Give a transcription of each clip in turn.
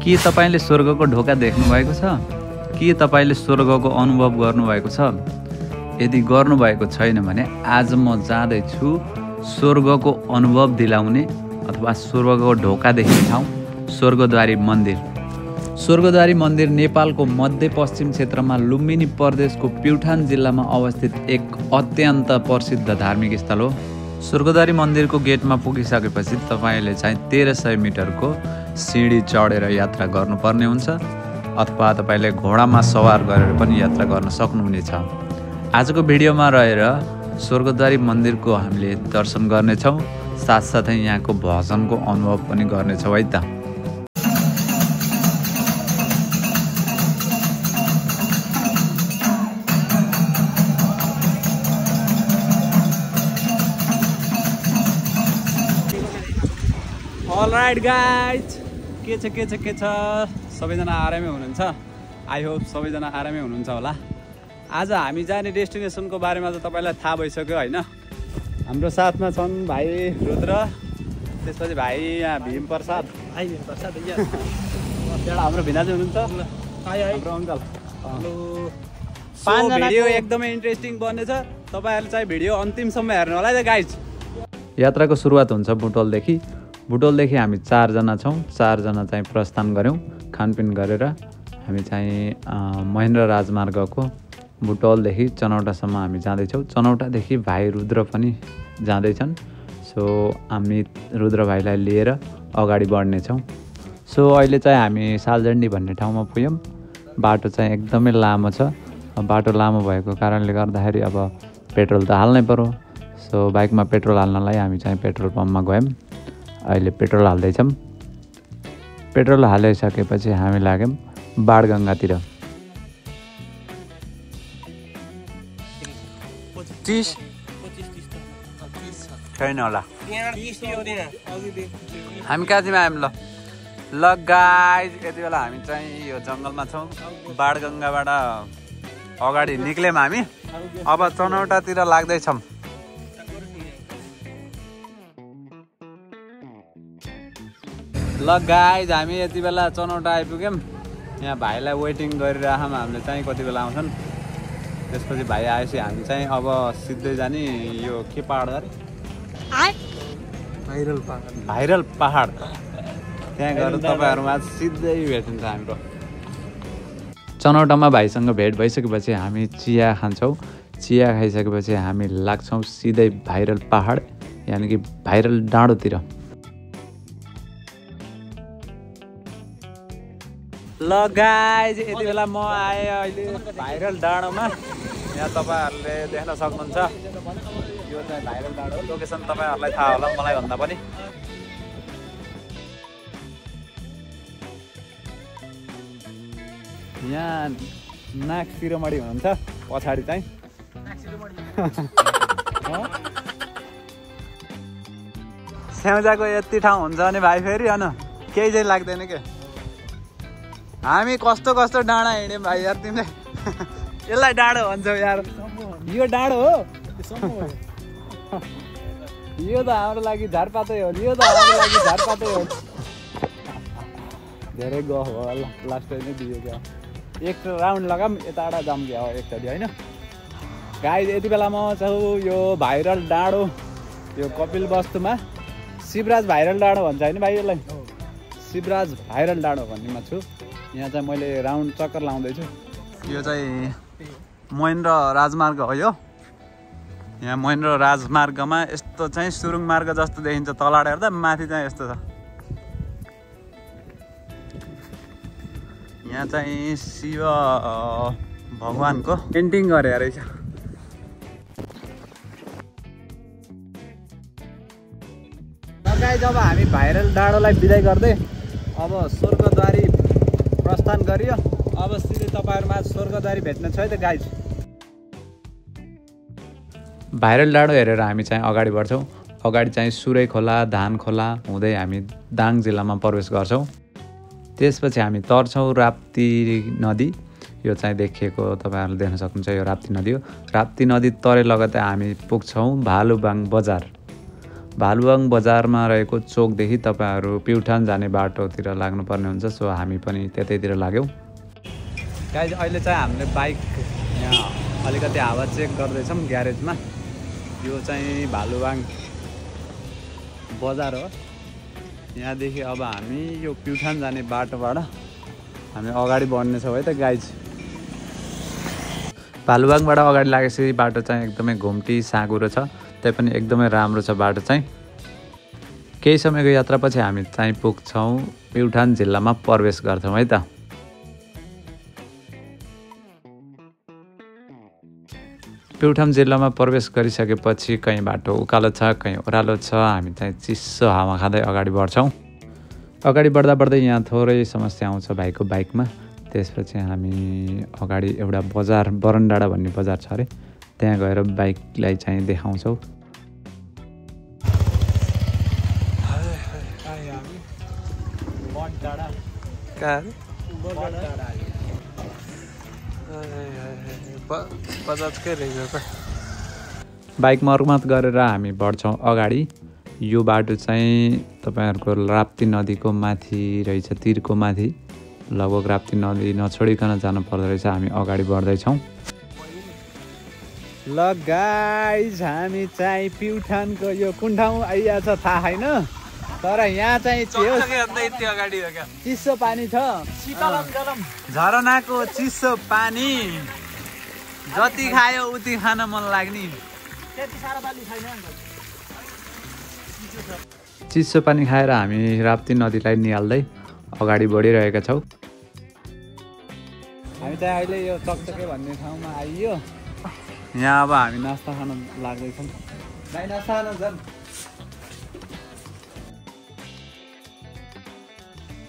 के तपाईले स्वर्गको ढोका देख्नु भएको छ? के तपाईले स्वर्गको अनुभव गर्नुभएको छ? यदि गर्नुभएको छैन भने आज म जाँदैछु स्वर्गको अनुभव दिलाउने अथवा स्वर्गको ढोका देख्ने ठाउँ स्वर्गद्वारी मन्दिर। स्वर्गद्वारी मन्दिर नेपालको मध्यपश्चिम क्षेत्रमा लुम्बिनी प्रदेशको प्युठान जिल्लामा अवस्थित एक अत्यन्त प्रसिद्ध धार्मिक स्थल हो। स्वर्गद्वारी मन्दिरको गेटमा पुगिसकेपछि तपाईले चाहिँ 1300 मिटरको सिँढी चढेर यात्रा गर्नुपर्ने हुन्छ अथवा तपाईले घोडामा सवार गरेर पनि यात्रा गर्न सक्नुहुनेछ। आजको भिडियोमा रहेर स्वर्गद्वारी मन्दिरको हामीले दर्शन गर्नेछौँ, साथसाथै यहाँको भजनको अनुभव पनि गर्नेछौँ है त। अलराइट गाइज, के छ सबैजना आरामै हुनुहुन्छ? आई होप सबैजना आरामै हुनुहुन्छ होला। आज हामी जाने डेस्टिनेसनको बारेमा त तपाईँलाई थाहा भइसक्यो होइन। हाम्रो साथमा छन् भाइ रुद्र, त्यसपछि भाइ यहाँ भीम प्रसाद, हाम्रो भिनाजु हुनुहुन्छ, हाम्रो अङ्कल। भिडियो एकदमै इन्ट्रेस्टिङ बन्नेछ, तपाईँहरूले चाहिँ भिडियो अन्तिमसम्म हेर्नु होला है त गाइज। यात्राको सुरुवात हुन्छ बुटोलदेखि। बुटोलदेखि हामी 4 जना छौँ। 4 जना चाहिँ प्रस्थान गऱ्यौँ खानपिन गरेर। हामी चाहिँ महेन्द्र राजमार्गको बुटोलदेखि चनौटासम्म हामी जाँदैछौँ। चनौटादेखि भाइ रुद्र पनि जाँदैछन्। सो हामी रुद्र भाइलाई लिएर अगाडि बढ्नेछौँ। सो अहिले चाहिँ हामी सालजण्डी भन्ने ठाउँमा पुग्यौँ। बाटो चाहिँ एकदमै लामो छ। बाटो लामो भएको कारणले गर्दाखेरि अब पेट्रोल त हाल्नै पर्यो। सो बाइकमा पेट्रोल हाल्नलाई हामी चाहिँ पेट्रोल पम्पमा गयौँ। अहिले पेट्रोल हाल्दैछौँ। पेट्रोल हालिसकेपछि हामी लाग्यौँ बाणगङ्गातिर। 30 छैन होला, हामी कहाँतिर आयौँ? ल गाइज, यति बेला हामी चाहिँ यो जङ्गलमा छौँ। बाणगङ्गाबाट अगाडि निक्ल्यौँ हामी। अब चनौटातिर लाग्दैछौँ। ल गाइज, हामी यति बेला चनौटा आइपुग्यौँ। यहाँ भाइलाई वेटिङ गरिरहेछौँ हामीले चाहिँ कति बेला आउँछन्। त्यसपछि भाइ आएपछि हामी चाहिँ अब सिधै जाने यो के पहाड अरे? भाइरल पहाड। त्यहाँ गएर तपाईँहरूमा सिधै भेटिन्छ हाम्रो। चनौटामा भाइसँग भेट भइसकेपछि हामी चिया खान्छौँ। चिया खाइसकेपछि हामी लाग्छौँ सिधै भाइरल पहाड यानि कि भाइरल डाँडोतिर। ल गाइज, यति बेला म आएँ अहिले भाइरल डाँडोमा। यहाँ तपाईँहरूले देख्न सक्नुहुन्छ, यो चाहिँ भाइरल डाँडो। लोकेसन तपाईँहरूलाई थाहा होला मलाई भन्दा पनि। यहाँ नाक शिरोमणि हुनुहुन्छ पछाडि चाहिँ। स्याउजाको यति ठाउँ हुन्छ भने भाइ फेरि होइन केही चाहिँ लाग्दैन क्या। हामी कस्तो कस्तो डाँडा हिँड्यौँ भाइ यार, तिमीले यसलाई डाँडो भन्छौ यार? यो डाँडो हो? यो त हाम्रो लागि झारपातै हो। यो त हाम्रो लागि झारपातै हो। धेरै गफ हो, लास्ट टाइम नै दियो क्या। एक राउन्ड लगाऊँ यताबाट जाऊँ क्या हो एकचोटि होइन। गाइज, यति बेला म चाहिँ यो भाइरल डाँडो, यो कपिल वस्तुमा शिवराज भाइरल डाँडो भन्छ होइन भाइ यसलाई? शिवराज भाइरल डाँडो भन्नेमा छु। यहाँ चाहिँ मैले राउन्ड चक्कर लाउँदैछु। यो चाहिँ महेन्द्र राजमार्ग हो। यो यहाँ महेन्द्र राजमार्गमा यस्तो चाहिँ सुरुङ मार्ग जस्तो देखिन्छ तलबाट हेर्दा, माथि चाहिँ यस्तो छ। यहाँ चाहिँ शिव भगवानको पेन्टिङ गरे रहेछ। जब हामी भाइरल डाँडोलाई बिदाई गर्दै अब स्वर्गद्वारी प्रस्थान गरियो। अब सिधै तपाईँहरूमा स्वर्गद्वारी भेट्न छ है त गाइज। भाइरल डाँडो हेरेर हामी चाहिँ अगाडि बढ्छौँ। अगाडि चाहिँ सुरै खोला, धान खोला हुँदै हामी दाङ जिल्लामा प्रवेश गर्छौँ। त्यसपछि हामी तर्छौँ राप्ती नदी। यो चाहिँ देखिएको तपाईँहरूले देख्न सक्नुहुन्छ, यो राप्ती नदी हो। राप्ती नदी तरे लगतै हामी पुग्छौँ भालुबाङ बजार। भालुवाङ बजारमा रहेको चोकदेखि तपाईँहरू प्युठान जाने बाटोतिर लाग्नुपर्ने हुन्छ। सो हामी पनि त्यतैतिर लाग्यौँ। गाइज अहिले चाहिँ हामीले बाइक यहाँ अलिकति हावा चेक गर्दैछौँ ग्यारेजमा। यो चाहिँ भालुवाङ बजार हो। यहाँदेखि अब हामी यो प्युठान जाने बाटोबाट हामी अगाडि बढ्नेछौँ है त गाइज। भालुवाङबाट अगाडि लागेपछि बाटो चाहिँ एकदमै घुम्टी साँघुरो छ, तैपनि एकदमै राम्रो छ बाटो चाहिँ। केही समयको यात्रापछि हामी चाहिँ पुग्छौँ प्युठान जिल्लामा प्रवेश गर्छौँ है त। प्युठान जिल्लामा प्रवेश गरिसकेपछि कहीँ बाटो उकालो छ, कहीँ ओह्रालो छ। हामी चाहिँ चिसो हावा खाँदै अगाडि बढ्छौँ। अगाडि बढ्दा बढ्दै यहाँ थोरै समस्या आउँछ भाइको बाइकमा। त्यसपछि हामी अगाडि एउटा बजार बरनडाँडा भन्ने बजार छ अरे, त्यहाँ गएर बाइकलाई चाहिँ देखाउँछौँ। बाइक मर्मत गरेर हामी बढ्छौँ अगाडि। यो बाटो चाहिँ तपाईँहरूको राप्ती नदीको माथि रहेछ, तिरको माथि। लगभग राप्ती नदी नछोडिकन जानु पर्दो रहेछ। हामी अगाडि बढ्दैछौँ। ल गाइज हामी चाहिँ प्युठानको यो कुन ठाउँ आइरहेछ थाहा छैन, तर यहाँ चाहिँ चिसो पानी छ। झरनाको चिसो पानी जति खायो उति खान मन लाग्ने। चिसो पानी खाएर हामी राप्ती नदीलाई निहाल्दै अगाडि बढिरहेका छौँ। हामी चाहिँ अहिले यो चकचके भन्ने ठाउँमा आइयो। यहाँ अब हामी नास्ता खान लाग्दैछौँ। नास्ता खान झन्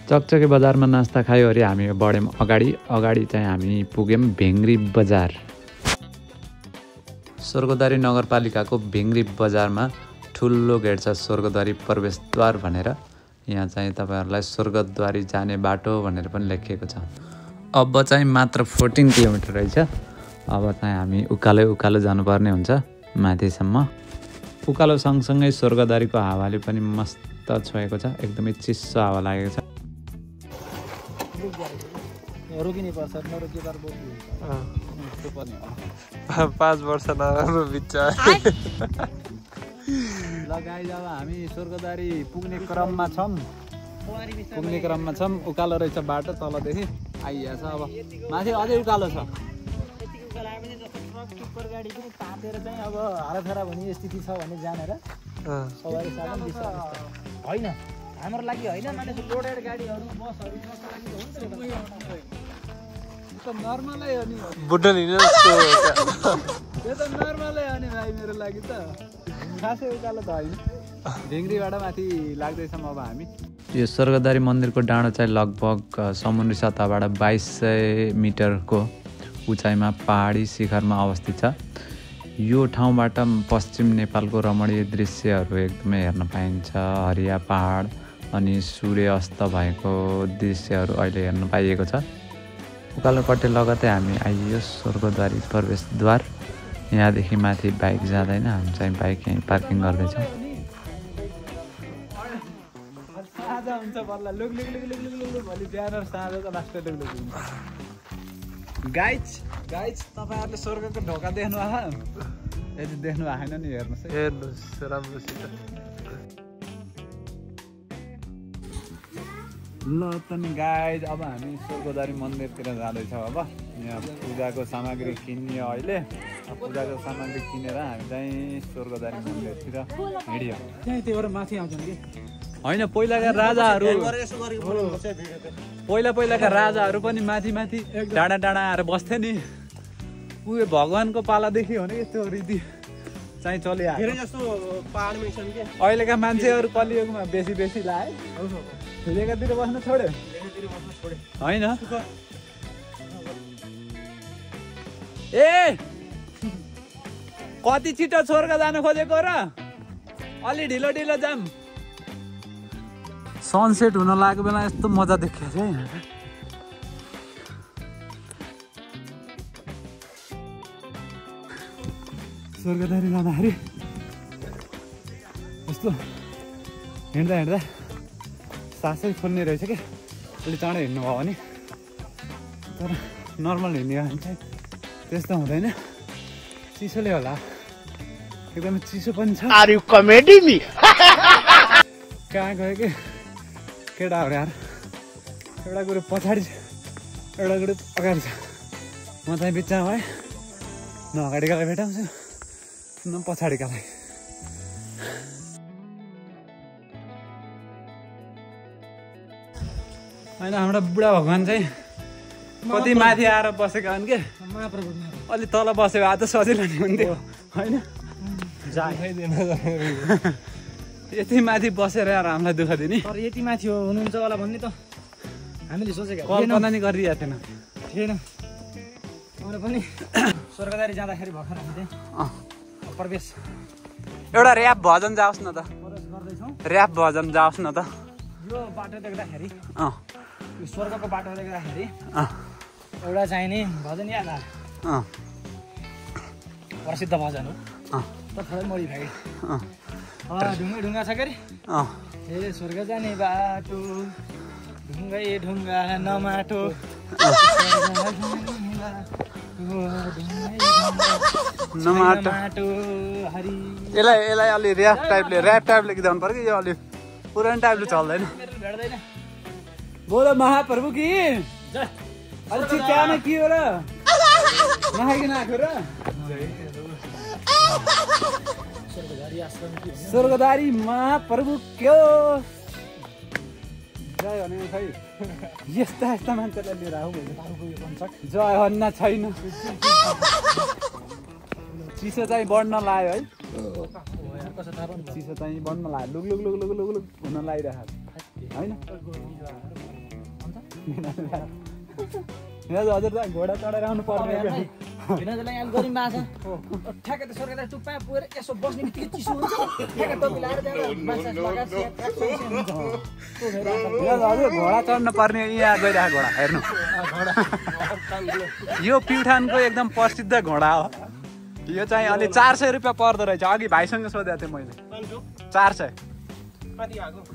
चकचके बजारमा नास्ता खायो अरे हामी बढ्यौँ अगाडि। अगाडि चाहिँ हामी पुग्यौँ भेङ्ग्री बजार। स्वर्गद्वारी नगरपालिकाको भेङ्ग्री बजारमा ठुलो गेट छ, स्वर्गद्वारी प्रवेशद्वार भनेर। यहाँ चाहिँ तपाईँहरूलाई स्वर्गद्वारी जाने बाटो भनेर पनि लेखिएको छ। अब चाहिँ मात्र 14 किलोमिटर रहेछ। अब चाहिँ हामी उकालो जानुपर्ने हुन्छ माथिसम्म। उकालो सँगसँगै स्वर्गद्वारीको हावाले पनि मस्त छोएको छ, एकदमै चिसो हावा लागेको छ। रोकिने पर्छ, नरोके बार बोक्नु 5 वर्ष नराम्रो बित्छ। ल गाइज अब हामी स्वर्गद्वारी पुग्ने क्रममा छौँ। उकालो रहेछ बाटो, तलदेखि आइहाल्छ। अब माथि अझै उकालो छ। गाडी पनि तातेर चाहिँ अब हाराथारा भन्ने स्थिति छ भने जानेर सवारी साधन होइन हाम्रो लागि होइन, मान्छे लोडेड गाडीहरू बसहरू नर्मलै हो नि, बुढन हिँड्नु जस्तो त्यो त नर्मलै हो नि भाइ मेरो लागि त। खासै उकालो त होइन। भेङ्ग्रीबाट माथि लाग्दैछौँ अब हामी। यो स्वर्गद्वारी मन्दिरको डाँडो चाहिँ लगभग समुद्री सतहबाट 2200 मिटरको उचाइमा पहाडी शिखरमा अवस्थित छ। यो ठाउँबाट पश्चिम नेपालको रमणीय दृश्यहरू एकदमै हेर्न पाइन्छ। हरिया पहाड अनि सूर्य अस्त भएको दृश्यहरू अहिले हेर्न पाइएको छ। उकालोपट्टि लगतै हामी आइयो स्वर्गद्वारी प्रवेशद्वार। यहाँदेखि माथि बाइक जाँदैन, हामी चाहिँ बाइक यहीँ पार्किङ गर्दैछौँ। गाइज तपाईँहरूले स्वर्गको ढोका देख्नु आयो? यदि देख्नु आएन नि हेर्नुहोस् राम्रोसित। ल त नि गाइज अब हामी स्वर्गद्वारी मन्दिरतिर जाँदैछौँ। अब यहाँ पूजाको सामग्री किन्यो। अहिले पूजाको सामग्री किनेर हामी चाहिँ स्वर्गद्वारी मन्दिरतिर हिँड्यौँ। त्यहीँबाट माथि आउँछन् कि होइन, पहिलाका राजाहरू पनि माथि डाँडा आएर बस्थे नि। उयो भगवानको पालादेखि हो नि यस्तो रीति चाहिँ चलिआयो। अहिलेका मान्छेहरू कलियुगमा बेसी लाए, ठुलेकातिर बस्न छोड्यो होइन। ए कति छिटो स्वर्ग जान खोजेको र? अलि ढिलो जाम। सनसेट हुन लागेको बेला यस्तो मजा देखियो है। स्वर्गद्वारी जाँदाखेरि यस्तो यस्तो हिँड्दा हिँड्दा सासै फुल्ने रहेछ क्या अलिक चाँडै हिँड्नुभयो भने तर नर्मल हिँड्ने हो भने चाहिँ त्यस्तो हुँदैन चिसोले होला एकदमै चिसो पनि छ आर यु कमेडी मी कहाँ गयो कि केटाहरू यार एउटा कुरो पछाडि छ एउटा कुरो अगाडि छ म चाहिँ बिचमा भएँ न अगाडिकालाई भेटाउँछु न पछाडिकालाई होइन हाम्रो बुढा भगवान् चाहिँ कति माथि आएर बसेका हुन् कि अलि तल बस्यो भए त सजिलो नि हुन्थ्यो होइन यति माथि बसेर यार हामीलाई दुःख दिने तर यति माथि हो हुनुहुन्छ होला भन्ने त हामीले सोचेको कल्पना नि गरिरहेको थिएन मैले पनि स्वर्गदारी जाँदाखेरि भर्खर हामी चाहिँ प्रवेश एउटा ऱ्याप भजन जाओस् न त गर्दैछौँ ऱ्याप भजन जाओस् न त यो बाटो देख्दाखेरि अँ यो स्वर्गको बाटो देख्दाखेरि अँ एउटा चाहिने भजन याद आयो अँ प्रसिद्ध भजन हो अँ त थोरै मोडिफाइड अँ ढुङ्गा ढुङ्गा छ के अरे अँ हे स्वर्ग जाने बाटो ढुङ्गै ढुङ्गा नमाटो नमाटो हरि यसलाई अलि ऱ्याप टाइपले गीत पर्यो कि यो अलि पुरानो टाइपले चल्दैन भेट्दैन बोलो महाप्रभु कि अलि चिच्याएन के हो र नखाइकन आएको र स्वर्गदारी महाप्रभु के हो जय भने खै यस्ता यस्ता मान्छेलाई लिएर आऊ जय हन्ना छैन चिसो चाहिँ बढ्न लाग्यो है चिसो चाहिँ बढ्न लाग्यो look look look look look look हुन लागिरहेको होइन हजुर त घोडा चढेर आउनु पर्ने भिनाजलाई यहाँ गरिम भएको छ ठ्याक्कै त स्वर्गदारी टुप्पा पुगेर यसो बस्ने बित्तिकै चिसो हुन्छ ठ्याक्कै टोपी लगाएर हजुर घोडा चढ्न पर्ने यहाँ गइरहेको घोडा हेर्नु यो प्युठानको एकदम प्रसिद्ध घोडा हो यो चाहिँ अलि 400 रुपियाँ पर्दो रहेछ अघि भाइसँग सोधेको थिएँ मैले 400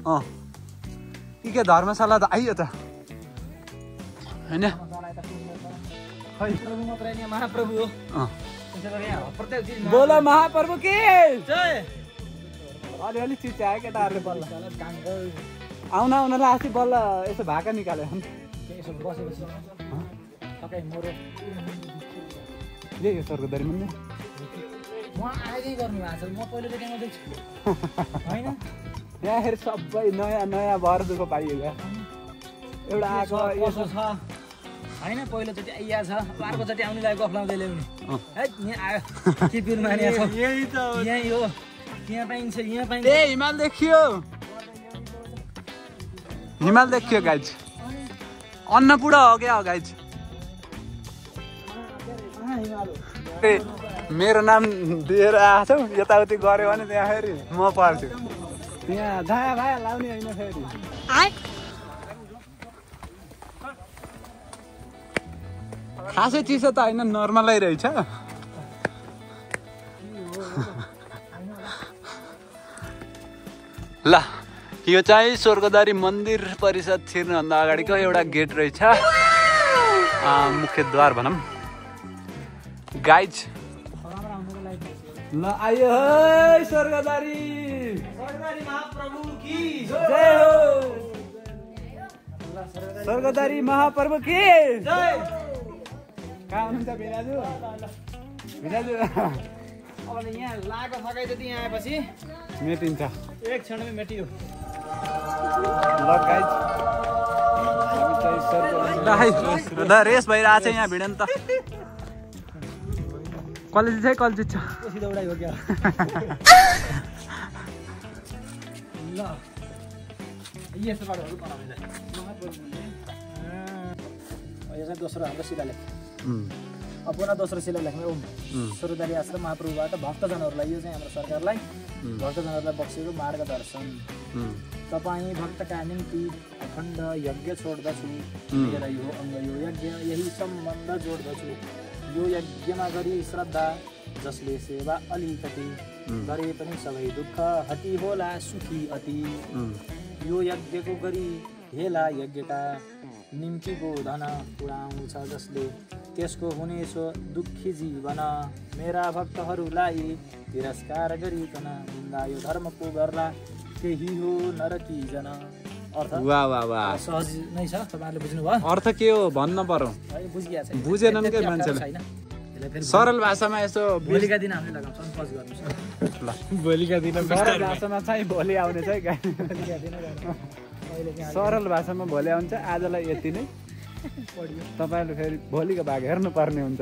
अँ के धर्मशाला त आइयो त होइन महाप्रभु हो बोलो महाप्रभु के जय अलिअलि चिच्यायो केटाहरूले बल्ल आउन आउनलाई अस्ति बल्ल यसो भाका निकाल्यो यसो बसेपछि सबै मोरो यही स्वर्गदारी मन्दिर म आएकै गर्नु भएको छ म पहिलोचोटि यहाँ देख्छु होइन यहाँखेरि सबै नयाँ नयाँ भरदुको पाइयो क्या एउटा आएको यसो छ होइन पहिलोचोटि आइया छ अर्कोचोटि आउनेलाई गफ लाउँदै ल्याउने है यहाँ आयो के पिर मानिया छ यही त यहीँ हो यहाँ पाइन्छ यहाँ पाइन्छ ए हिमाल देखियो हिमाल देखियो गाइज अन्नपूर्ण हो क्या हो गाइज ए मेरो नाम दिएर आएको छौ यताउति गऱ्यो भने त्यहाँ फेरि म पर्छु त्यहाँ धाया भाया लाउने होइन फेरि खासै चिसो त होइन नर्मलै रहेछ ल यो चाहिँ स्वर्गदारी मन्दिर परिषद छिर्नुभन्दा अगाडिको एउटा गेट रहेछ मुख्यद्वार भनौँ गाइज ल आयो है स्वर्गदारी महाप्रभु की जय हो स्वर्गदारी महाप्रभु की जय कहाँ हुनुहुन्छ भिराजु भिराजु अब यहाँ लागेको थकाइ जति यहाँ आएपछि मेटिन्छ एक क्षणमै मेटियो ल गाइज ल रेस भइरहेको छ यहाँ भिड नि त कसले जित्छ कसले जित्छ पछि दौडाइ हो क्या ल यस्तो बाटोहरू बनाउँदै यो चाहिँ दोस्रो हाम्रो शिलालेख अब पुनः दोस्रो शिलालेखमा ओम स्वर्गदारी आश्रम महाप्रभुबाट भक्तजनहरूलाई यो चाहिँ हाम्रो सरकारलाई भक्तजनहरूलाई बक्सेको मार्गदर्शन तपाईँ भक्तका निम्ति अखण्ड यज्ञ छोड्दछु मेरा यो अङ्ग यो यज्ञ यही सम्बन्ध जोड्दछु यो यज्ञमा गरी श्रद्धा जसले सेवा अलिकति गरे पनि सबै दुःख हटी होला सुखी अति यो यज्ञको गरी हेला यज्ञका निम्ति गोधन उडाउँछ जसले त्यसको हुनेछ दुःखी जीवन मेरा भक्तहरूलाई तिरस्कार गरिकन निन्दा यो धर्मको गर्ला केही हो नरकी जन। अर्थ वाह वाह वाह सहज नै छ, तपाईँहरूले बुझ्नुभयो? अर्थ के हो भन्न पर्यो, बुझिया छैन, बुझेनन् के मान्छेले। सरल भाषामा यसो भोलिका दिन हामीले लगाउँछौँ पज गर्नुहोस् ल भोलिका दिन सरल भाषामा चाहिँ भोलि आउने चाहिँ भोलिका दिन सरल भाषामा भोलि आउँछ। आजलाई यति नै, तपाईँहरूले फेरि भोलिको भाग हेर्नुपर्ने हुन्छ।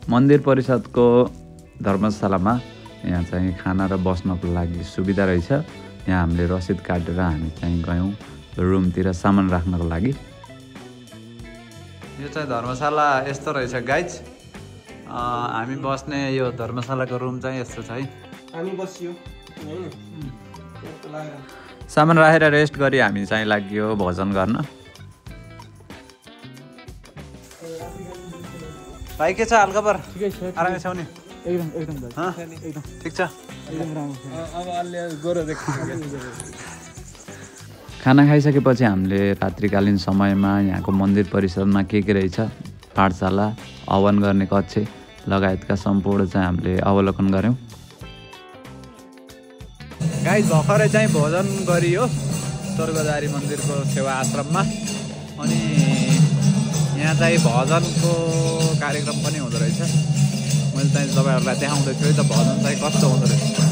मन्दिर परिषदको धर्मशालामा यहाँ चाहिँ खाना र बस्नको लागि सुविधा रहेछ। यहाँ हामीले रसिद काटेर हामी चाहिँ गयौँ रुमतिर सामान राख्नको लागि। यो चाहिँ धर्मशाला यस्तो रहेछ गाइज। हामी बस्ने यो धर्मशालाको रुम चाहिँ यस्तो छ है। हामी बसियो सामान राखेर रेस्ट गरी हामी चाहिँ लाग्यो भोजन गर्न। भाइ के छ हालखबर? आरामै छौ नि? एकदम एकदम एकदम ठिक छ। एकदम राम्रो। अब अलि गोरो देख्छ। खाना खाइसकेपछि हामीले रात्रिकालीन समयमा यहाँको मन्दिर परिसरमा के रहेछ, पाठशाला, हवन गर्ने कक्ष लगायतका सम्पूर्ण चाहिँ हामीले अवलोकन गऱ्यौँ। गाइस भर्खरै चाहिँ भोजन गरियो स्वर्गद्वारी मन्दिरको सेवा आश्रममा। अनि यहाँ चाहिँ भजनको कार्यक्रम पनि हुँदो रहेछ। मैले चाहिँ तपाईँहरूलाई देखाउँदैछु है त भजन चाहिँ कस्तो हुँदो रहेछ।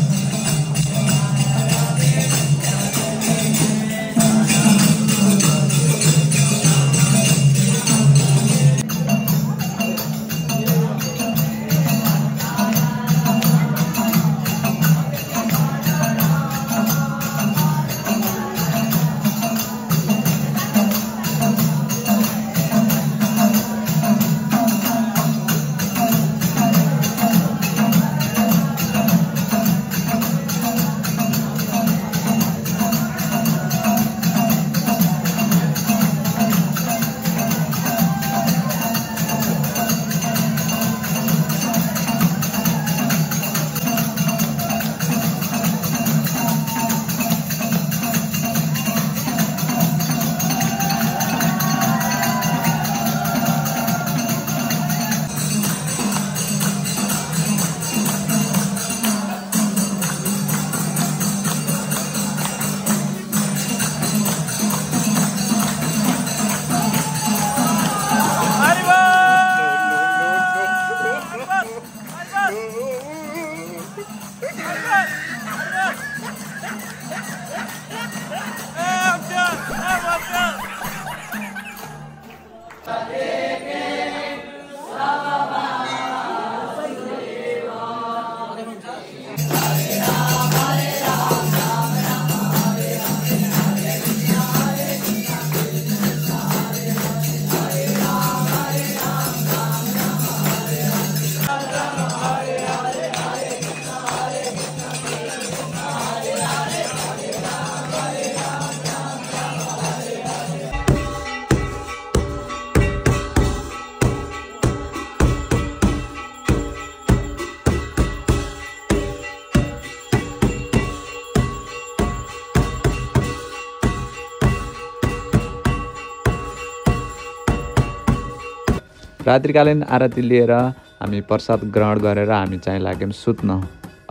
रात्रिकालीन आरती लिएर हामी प्रसाद ग्रहण गरेर हामी चाहिँ लाग्यौँ सुत्न।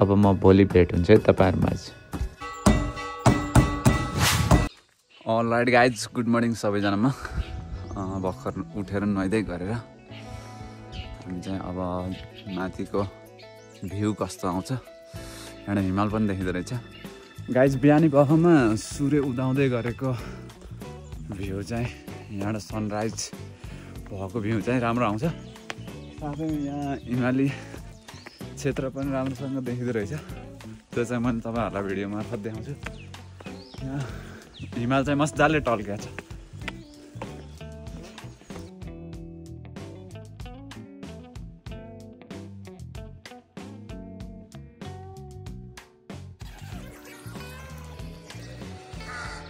अब म भोलि भेट हुन्छ है तपाईँहरूमाझ। अलराइट गाइज, गुड मर्निङ सबैजनामा। भर्खर उठेर नुहाइदै गरेर हामी चाहिँ अब माथिको भ्यू कस्तो आउँछ, एउटा हिमाल पनि देखिँदो रहेछ। गाइज बिहानी पखमा सूर्य उदाउँदै गरेको भ्यू चाहिँ यहाँबाट सनराइज भएको भ्यू चाहिँ राम्रो आउँछ। साथै यहाँ हिमाली क्षेत्र पनि राम्रोसँग देखिँदो रहेछ। त्यो चाहिँ मैले तपाईँहरूलाई भिडियो मार्फत देखाउँछु। यहाँ हिमाल चाहिँ मजाले टल्किया छ।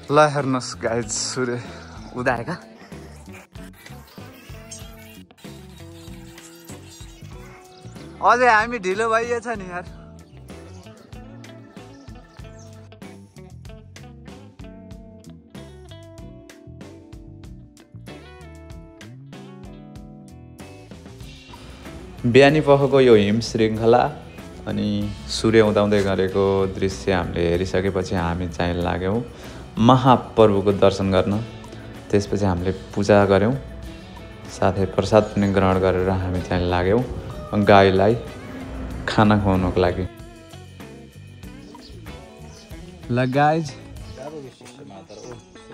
ल हेर्नुहोस् गाइज, सूर्य उदाएका अझै हामी ढिलो भइएछ नि यार। बिहानी पखको यो हिम श्रृङ्खला अनि सूर्य उदाउँदै गरेको दृश्य हामीले हेरिसकेपछि हामी चाहिँ लाग्यौँ महापर्वको दर्शन गर्न। त्यसपछि हामीले पूजा गऱ्यौँ, साथै प्रसाद पनि ग्रहण गरेर हामी चाहिँ लाग्यौँ गाईलाई खाना खुवाउनको लागि। ल गाइज,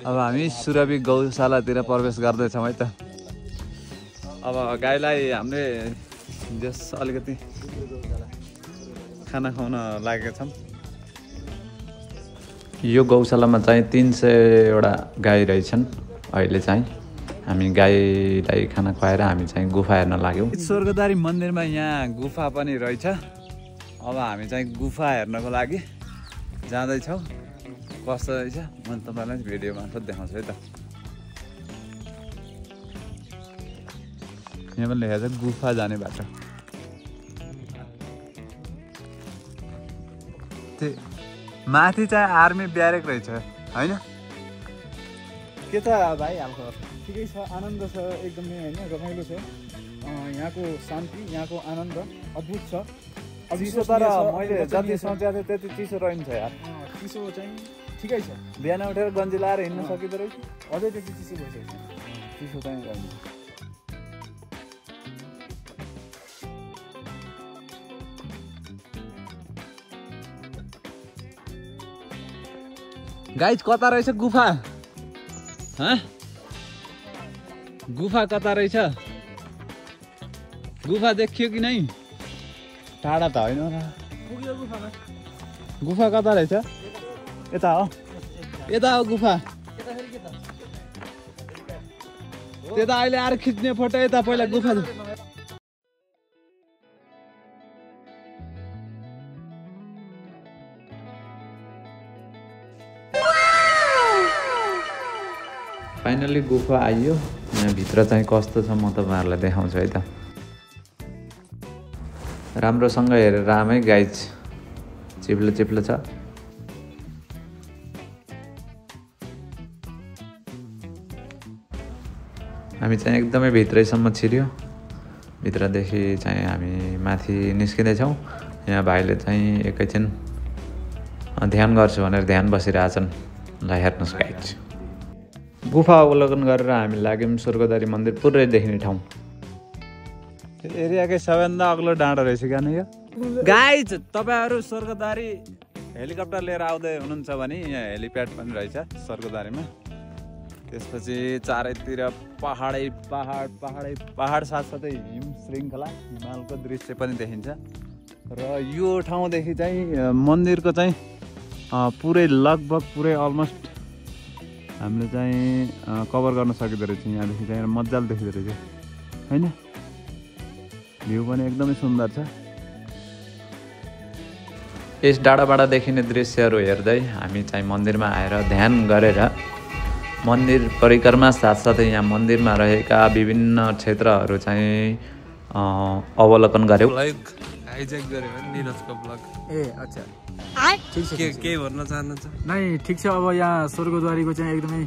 अब हामी सुरभि गौशालातिर प्रवेश गर्दैछौँ है त। अब गाईलाई हामीले जस अलिकति खाना खुवाउन लागेका छौँ। यो गौशालामा चाहिँ 300वटा गाई रहेछन्। अहिले चाहिँ हामी गाईलाई खाना खुवाएर हामी चाहिँ गुफा हेर्न लाग्यौँ। स्वर्गद्वारी मन्दिरमा यहाँ गुफा पनि रहेछ। अब हामी चाहिँ गुफा हेर्नको लागि जाँदैछौँ। कस्तो रहेछ म तपाईँलाई भिडियो मार्फत देखाउँछु है त। यहाँ पनि लेखेको छ गुफा जाने बाटो। माथि चाहिँ आर्मी ब्यारेक रहेछ होइन? के छ भाइ हालखबर? ठिकै छ, आनन्द छ एकदमै होइन, रमाइलो छ। यहाँको शान्ति, यहाँको आनन्द अद्भुत छ। चिसो तर मैले जति सोचेको थिएँ त्यति चिसो रहन्छ यार। चिसो चाहिँ ठिकै छ। बिहान उठेर गन्जी लाएर हिँड्न सकिँदो रहेछ। अझै त्यति चिसो भइसक्छ। चिसो चाहिँ रहन्छ। गाइज कता रहेछ गुफा? गुफा कता रहेछ? गुफा देखियो कि नै? टाढा त होइन होला। गुफा कता रहेछ? यता हो, यता हो गुफा। त्यता अहिले आएर खिच्ने फोटो यता पहिला गुफा। फाइनली गुफा आइयो। यहाँ भित्र चाहिँ कस्तो छ म तपाईँहरूलाई देखाउँछु है त। राम्रोसँग हेरेर रामै गाइज, चिप्लो चिप्लो छ। हामी चाहिँ एकदमै भित्रैसम्म छिर्यो। भित्रदेखि चाहिँ हामी माथि निस्किँदैछौँ। यहाँ भाइले चाहिँ एकैछिन ध्यान गर्छु भनेर ध्यान बसिरहेछन्। ल हेर्नुहोस् गाइज, गुफा अवलोकन गरेर हामी लाग्यौँ स्वर्गद्वारी मन्दिर पुरै देखिने ठाउँ। एरियाकै सबैभन्दा अग्लो डाँडो रहेछ क्या यो। गाइज, तपाईँहरू स्वर्गद्वारी हेलिकप्टर लिएर आउँदै हुनुहुन्छ भने यहाँ हेलिप्याड पनि रहेछ स्वर्गद्वारीमा। त्यसपछि चारैतिर पहाडै पहाड, पहाडै पहाड, साथसाथै हिम श्रृङ्खला, हिमालको दृश्य पनि देखिन्छ। र यो ठाउँदेखि चाहिँ मन्दिरको चाहिँ पुरै लगभग पुरै अलमोस्ट हामीले चाहिँ कभर गर्न सकिँदो रहेछ। यहाँदेखि चाहिँ मजाले देखिँदो रहेछ होइन? भ्यू पनि एकदमै सुन्दर छ। यस डाँडाबाट देखिने दृश्यहरू हेर्दै हामी चाहिँ मन्दिरमा आएर ध्यान गरेर मन्दिर परिक्रमा साथसाथै यहाँ मन्दिरमा रहेका विभिन्न क्षेत्रहरू चाहिँ अवलोकन गऱ्यौँ। हाइज्याक गऱ्यो भने निरजको ब्लग। ए अच्छा, ठिक छ। के भन्न चाहनुहुन्छ? नै ठिक छ। अब यहाँ स्वर्गद्वारीको चाहिँ एकदमै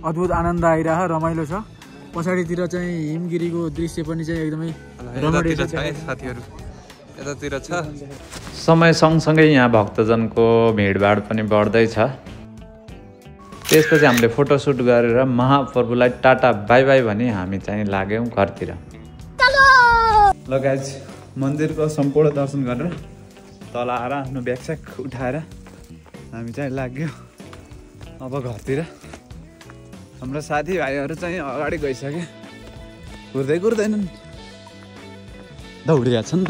अद्भुत आनन्द आइरह, रमाइलो छ। पछाडितिर चाहिँ हिमगिरीको दृश्य पनि चाहिँ एकदमै रमाइलो छ है साथीहरू, यतातिर छ। समय सँगसँगै यहाँ भक्तजनको भिडभाड पनि बढ्दैछ। त्यसपछि हामीले फोटोसुट गरेर महाप्रभुलाई टाटा बाई बाई भनी हामी चाहिँ लाग्यौँ घरतिर। ल गाइज, मन्दिरको सम्पूर्ण दर्शन गरेर तल आएर आफ्नो ब्यागस्याग उठाएर हामी चाहिँ लाग्यो अब घरतिर। हाम्रो साथीभाइहरू चाहिँ अगाडि गइसके, कुर्दैनन्, दौडिएछन्।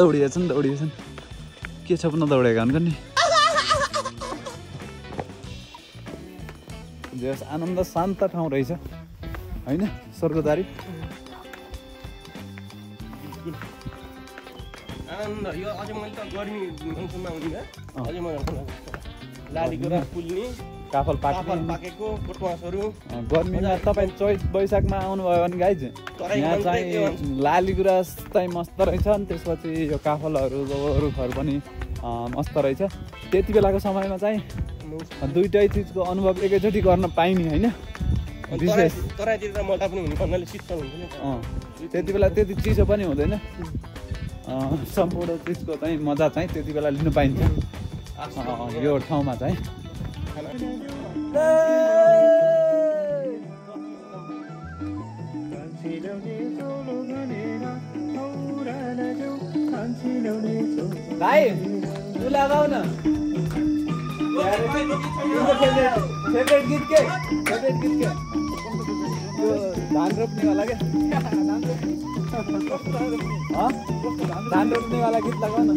के छ पनि दौडेका हुन् नि। जस आनन्द शान्त ठाउँ रहेछ होइन स्वर्गद्वारी। आनन्द यो अझै मैले त गर्मी मौसममा हुँदैन, अझै मजा आउँछ। लालीको रुख फुल्ने काफल पाकेको पोटमासहरू गर्मीमा तपाईँ चैत वैशाखमा आउनुभयो भने गाइज यहाँ चाहिँ लाली गुराँस चाहिँ मस्त रहेछ अनि त्यसपछि यो काफलहरू रुखहरू पनि मस्त रहेछ। त्यति बेलाको समयमा चाहिँ दुइटै चिजको अनुभव एकैचोटि गर्न पाइने होइन विशेष। तराईतिर मल्टा पनि हुने भन्नाले शीतल हुन्छ नि त्यति बेला त्यति चिसो पनि हुँदैन, सम्पूर्ण चिजको चाहिँ मजा चाहिँ त्यति बेला लिनु पाइन्छ यो ठाउँमा चाहिँ। भाइ लगाउ न फेभरेट गीत के धान रोप्नेवाला क्या धान रोप्नेवाला गीत लगाउ न।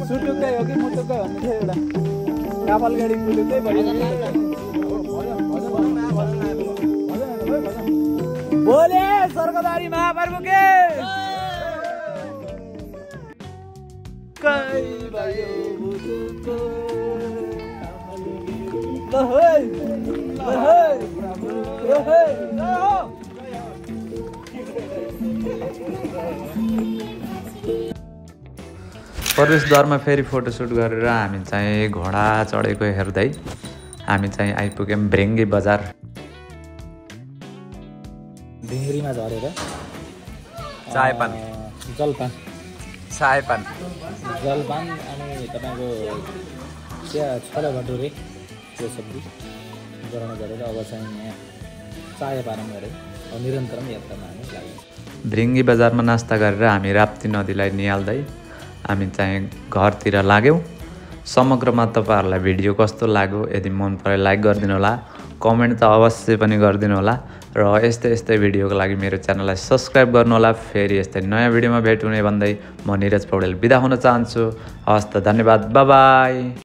सुटुक्कै हो कि मुटुक्कै भन्ने थियो एउटा काफल गाडी मुटुक्कै भयो। बोले स्वर्गदारी महाप्रभु के प्रवेशद्वारमा फेरि फोटोसुट गरेर हामी चाहिँ घोडा चढेको हेर्दै हामी चाहिँ आइपुग्यौँ भृङ्गी बजार। ढिङ्ग्रीमा झरेर चायपान जलपान अनि तपाईँको चिया छोला भटुरे त्यो सब्जी गराउन गरेर अब चाहिँ यहाँ चाय पालन गरेर निरन्तरम यात्रामा हामी लाग्यौँ। भृङ्गी बजारमा नास्ता गरेर हामी राप्ती नदीलाई निहाल्दै हामी चाहिँ घरतिर लाग्यौँ। समग्रमा तपाईँहरूलाई भिडियो कस्तो लाग्यो यदि मन पऱ्यो लाइक गरिदिनु होला, कमेन्ट त अवश्य पनि गरिदिनु होला र यस्तै भिडियोको लागि मेरो च्यानललाई सब्सक्राइब गर्नु होला। फेरि यस्तै नयाँ भिडियोमा भेट हुने भन्दै म निरज पौडेल बिदा हुन चाहन्छु। हवस् त, धन्यवाद, बाई बाई।